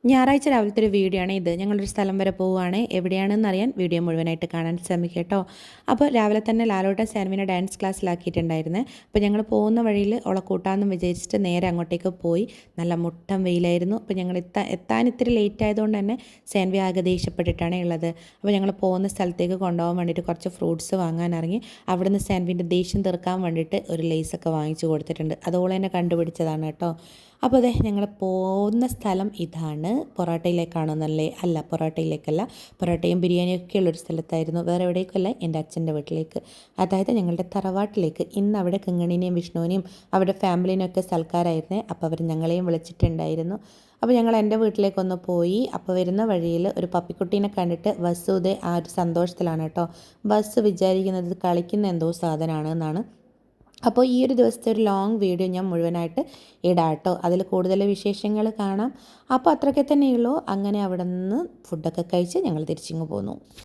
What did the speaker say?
ഞായറാഴ്ച രാവിലത്തെ ഒരു വീഡിയോ ആണ് ഇത്. ഞങ്ങളൊരു സ്ഥലം വരെ പോവുകയാണ്. എവിടെയാണെന്ന് അറിയാൻ വീഡിയോ മുഴുവനായിട്ട് കാണാൻ ശ്രമിക്കുക കേട്ടോ. അപ്പോൾ രാവിലെ തന്നെ ലാലോട്ടൻ സാൻവിനെ ഡാൻസ് ക്ലാസ്സിലാക്കിയിട്ടുണ്ടായിരുന്നേ. അപ്പോൾ ഞങ്ങൾ പോകുന്ന വഴിയിൽ അവളെ കൂട്ടാമെന്ന് വിചാരിച്ചിട്ട് നേരെ അങ്ങോട്ടേക്ക് പോയി. നല്ല മുട്ടം വെയിലായിരുന്നു. അപ്പോൾ ഞങ്ങൾ എത്താൻ ഇത്തിരി ലേറ്റ് ആയതുകൊണ്ട് തന്നെ സാൻവി ആകെ ദേഷ്യപ്പെട്ടിട്ടാണ് ഉള്ളത്. അപ്പോൾ ഞങ്ങൾ പോകുന്ന സ്ഥലത്തേക്ക് കൊണ്ടുപോകാൻ വേണ്ടിയിട്ട് കുറച്ച് ഫ്രൂട്ട്സ് വാങ്ങാൻ ഇറങ്ങി. അവിടുന്ന് സാൻവിൻ്റെ ദേഷ്യം തീർക്കാൻ വേണ്ടിയിട്ട് ഒരു ലേസൊക്കെ വാങ്ങിച്ചു കൊടുത്തിട്ടുണ്ട്. അതോളം തന്നെ കണ്ടുപിടിച്ചതാണ് കേട്ടോ. അപ്പോൾ അതെ ഞങ്ങൾ പോകുന്ന സ്ഥലം ഇതാണ്. പൊറോട്ടയിലേക്കാണോന്നല്ലേ? അല്ല, പൊറോട്ടയിലേക്കല്ല. പൊറോട്ടയും ബിരിയാണിയൊക്കെ ഉള്ളൊരു സ്ഥലത്തായിരുന്നു. വേറെ എവിടേക്കല്ല, എൻ്റെ അച്ഛൻ്റെ വീട്ടിലേക്ക്, അതായത് ഞങ്ങളുടെ തറവാട്ടിലേക്ക്. ഇന്ന് അവിടെ കിങ്ങണിനെയും വിഷ്ണുവിനെയും അവരുടെ ഫാമിലിനെയൊക്കെ സൽക്കാരായിരുന്നേ. അപ്പോൾ അവർ ഞങ്ങളെയും വിളിച്ചിട്ടുണ്ടായിരുന്നു. അപ്പോൾ ഞങ്ങൾ എൻ്റെ വീട്ടിലേക്കൊന്ന് പോയി. അപ്പോൾ വരുന്ന വഴിയിൽ ഒരു പപ്പിക്കുട്ടീനെ കണ്ടിട്ട് വസുദേ ആ ഒരു സന്തോഷത്തിലാണ് കേട്ടോ. ബസ് വിചാരിക്കുന്നത് കളിക്കുന്ന എന്തോ സാധനമാണ് എന്നാണ്. അപ്പോൾ ഈ ഒരു ദിവസത്തെ ഒരു ലോങ് വീഡിയോ ഞാൻ മുഴുവനായിട്ട് ഇടാം കേട്ടോ. അതിൽ കൂടുതൽ വിശേഷങ്ങൾ കാണാം. അപ്പോൾ അത്രയൊക്കെ തന്നെയുള്ളൂ. അങ്ങനെ അവിടെ നിന്ന് ഫുഡൊക്കെ കഴിച്ച് ഞങ്ങൾ തിരിച്ചിങ്ങ് പോന്നു.